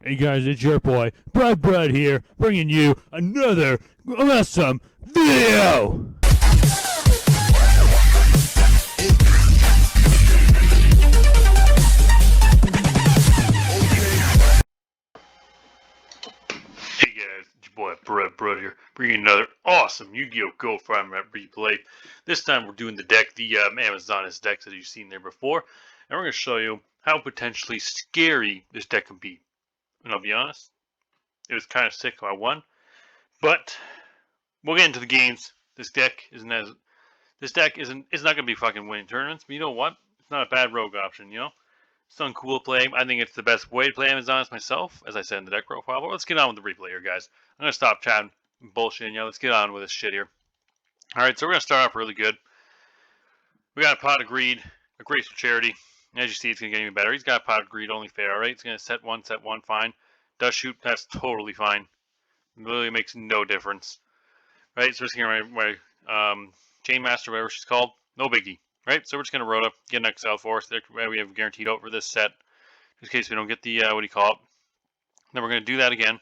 Hey guys, it's your boy, Brad here, bringing you another awesome video! Hey guys, it's your boy, Brad here, bringing another awesome Yu-Gi-Oh! Go Farm Map replay. This time we're doing the deck, the Amazonas deck that you've seen there before, and we're going to show you how potentially scary this deck can be. And I'll be honest, it was kind of sick how I won, but we'll get into the games. This deck is not going to be fucking winning tournaments, but you know what? It's not a bad rogue option, you know? It's uncool play. I think it's the best way to play Amazonas myself, as I said in the deck profile. But let's get on with the replay here, guys. I'm going to stop chatting and bullshitting you. Let's get on with this shit here. Alright, so we're going to start off really good. We got a Pot of Greed, a Graceful Charity. As you see, it's going to get even better. He's got a Pot of Greed, only fair, alright? It's going to set one, fine. Does shoot, that's totally fine. Literally makes no difference. Right, so we're just going to my Chain Master, whatever she's called. No biggie. Right, so we're just going to Rhoda, get an Exile Force. We have guaranteed out for this set, just in case we don't get the, what do you call it? Then we're going to do that again.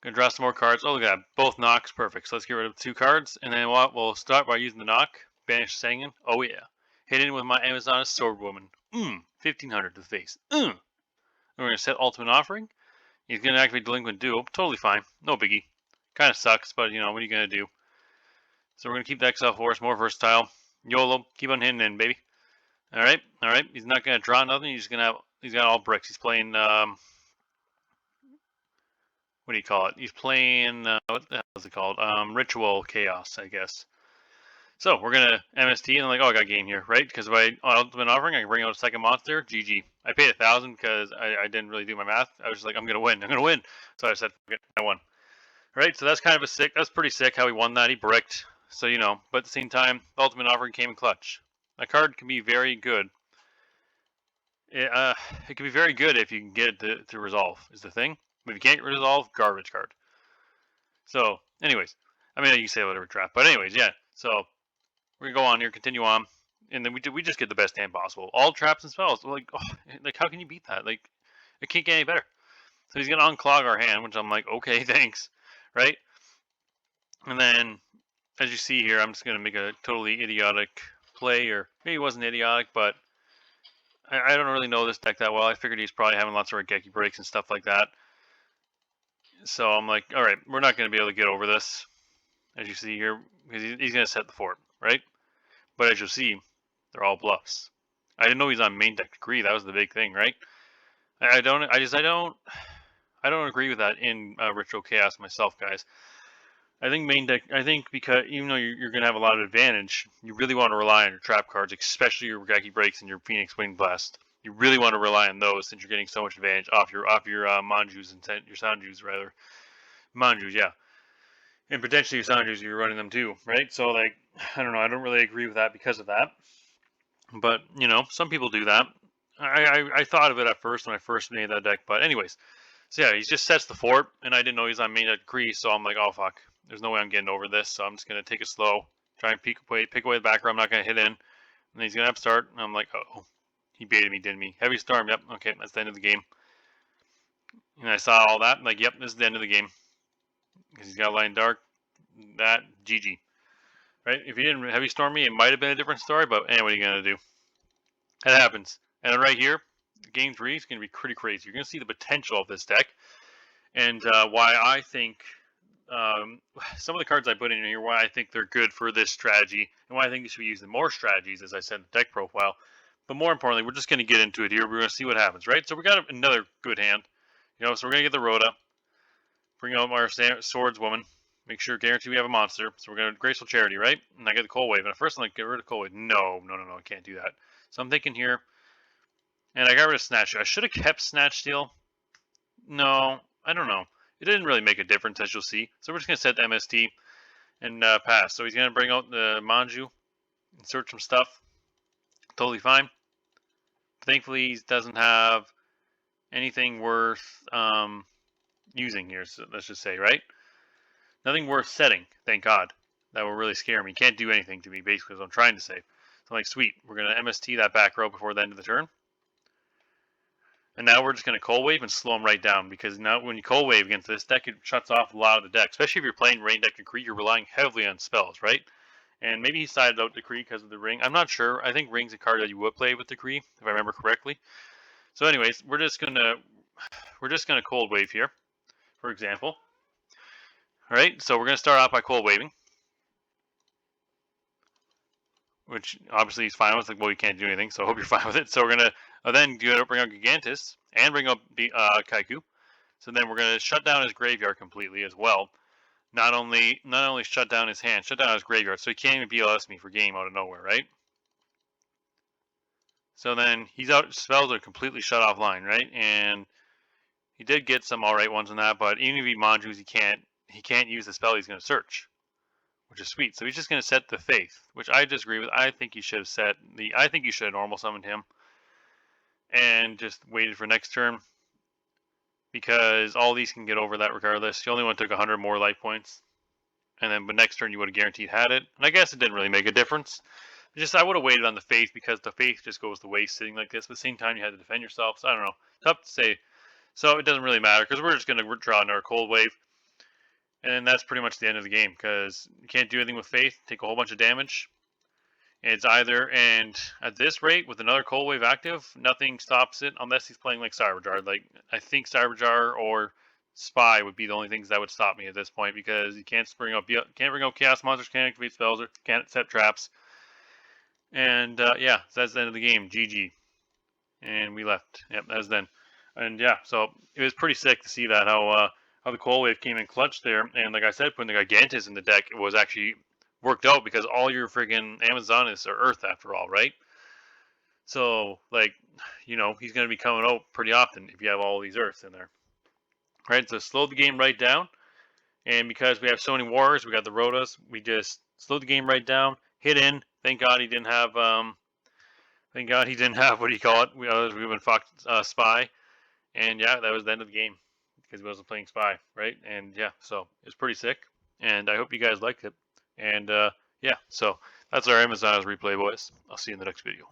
Going to draw some more cards. Oh, look at that. Both knocks. Perfect. So let's get rid of 2 cards. And then we'll start by using the knock. Banish Sangan. Oh, yeah. Hit in with my Amazonas Swordwoman. 1500 to the face. And we're going to set Ultimate Offering. He's going to activate Delinquent Duo. Totally fine. No biggie. Kind of sucks, but, you know, what are you going to do? So we're going to keep the Exile Force more versatile. YOLO. Keep on hitting in, baby. Alright. He's not going to draw nothing. He's got all bricks. He's playing, what do you call it? He's playing, what the hell is it called? Ritual Chaos, I guess. So we're going to MST, and I'm like, oh, I got game here, right? Because if I Ultimate Offering, I can bring out a second monster. GG. I paid 1,000 because I didn't really do my math. I was just like, I'm going to win. So I said, I won. Right? So that's kind of that's pretty sick how he won that. He bricked. So, you know, but at the same time, the Ultimate Offering came in clutch. A card can be very good. It can be very good if you can get it to resolve, is the thing. If you can't resolve, garbage card. So, anyways, I mean, you can say whatever draft, but anyways, yeah. So we're gonna go on here, continue on, and then we just get the best hand possible. All traps and spells. Like how can you beat that? Like, it can't get any better. So he's gonna unclog our hand, which I'm like, okay, thanks, right? And then, as you see here, I'm just gonna make a totally idiotic play, or maybe it wasn't idiotic, but I don't really know this deck that well. I figured he's probably having lots of Raigeki breaks and stuff like that. So I'm like, all right, we're not going to be able to get over this, as you see here, because he's going to set the fort, right? But as you'll see, they're all bluffs. I didn't know he's on main deck Agree. That was the big thing, right? I don't agree with that in Ritual Chaos myself, guys. I think main deck. I think because even though you're going to have a lot of advantage, you really want to rely on your trap cards, especially your Raigeki breaks and your Phoenix Wing Blast. You really want to rely on those since you're getting so much advantage off your Manjus and your Sanjus rather. Manjus, yeah. And potentially your Sanjus, you're running them too, right? So like, I don't know. I don't really agree with that because of that. But you know, some people do that. I thought of it at first when I first made that deck, but anyways. So yeah, he just sets the fort, and I didn't know he was on main deck Grease, so I'm like, oh fuck. There's no way I'm getting over this, so I'm just gonna take it slow. Try and pick away the back row. I'm not gonna hit in. And then he's gonna upstart, and I'm like, oh. He baited me, didn't he? Heavy Storm, yep, okay, that's the end of the game. And I saw all that, like, yep, this is the end of the game. Because he's got Lion Dark, that, GG. Right? If he didn't Heavy Storm me, it might have been a different story, but anyway, what are you going to do? That happens. And right here, game 3 is going to be pretty crazy. You're going to see the potential of this deck, and why I think some of the cards I put in here, why I think they're good for this strategy, and why I think you should be using more strategies, as I said in the deck profile. But more importantly, we're just going to get into it here. We're going to see what happens, right? So we got another good hand. You know, so we're going to get the Rhoda. Bring out our Swordswoman. Make sure, guarantee we have a monster. So we're going to Graceful Charity, right? And I get the Cold Wave. And at first I'm like, get rid of Cold Wave. No, I can't do that. So I'm thinking here. And I got rid of Snatch Steal. I should have kept Snatch Steal. No, I don't know. It didn't really make a difference, as you'll see. So we're just going to set the MST and pass. So he's going to bring out the Manju. Insert some stuff. Totally fine. Thankfully, he doesn't have anything worth using here, so let's just say, right? Nothing worth setting, thank God. That will really scare me. Can't do anything to me, basically, is what I'm trying to say. So I'm like, sweet, we're going to MST that back row before the end of the turn. And now we're just going to Cold Wave and slow him right down, because now when you Cold Wave against this deck, it shuts off a lot of the deck. Especially if you're playing Rain Deck Decree, you're relying heavily on spells, right? And maybe he sided out Decree because of the Ring. I'm not sure. I think Ring's a card that you would play with Decree, if I remember correctly. So anyways, we're just gonna Cold Wave here, for example. All right, so we're gonna start off by Cold Waving, which obviously he's fine with. Like, well, you can't do anything, so I hope you're fine with it. So we're gonna then bring out Gigantus and bring up the Kaiku. So then we're gonna shut down his graveyard completely as well. Not only shut down his hand, shut down his graveyard, so he can't even BLS me for game out of nowhere, right? So then he's out. Spells are completely shut offline, right? And he did get some alright ones on that, but even if he Manjus, he can't use the spell he's gonna search, which is sweet. So he's just gonna set the Faith, which I disagree with. I think he should have set the. I think you should have normal summoned him, and just waited for next turn, because all these can get over that regardless. You only one took 100 more life points, and then but next turn you would have guaranteed had it. And I guess it didn't really make a difference. Just I would have waited on the Faith, because the Faith just goes to waste sitting like this. But at the same time, you had to defend yourself. So I don't know. Tough to say. So it doesn't really matter, because we're just going to draw another Cold Wave. And that's pretty much the end of the game, because you can't do anything with Faith. Take a whole bunch of damage. And it's either, and at this rate, with another Cold Wave active, nothing stops it, unless he's playing like Cyberjar. Like, I think Cyberjar or Spy would be the only things that would stop me at this point, because you can't bring up Chaos Monsters, can't activate spells, or can't set traps. And yeah, so that's the end of the game. GG. And we left. Yep, that was then. And yeah, so it was pretty sick to see that, how the Cold Wave came in clutch there. And like I said, putting the Gigantus in the deck, it was actually worked out, because all your friggin' Amazonists are Earth after all, right? So, like, you know, he's going to be coming out pretty often if you have all these Earths in there. Right, so slow the game right down. And because we have so many Warriors, we got the Rotas, we just slowed the game right down, hit in. Thank God he didn't have, what do you call it? We been fucked Spy. And yeah, that was the end of the game, because he wasn't playing Spy, right? And yeah, so it's pretty sick. And I hope you guys liked it. And yeah, so that's our Amazon replay, boys. I'll see you in the next video.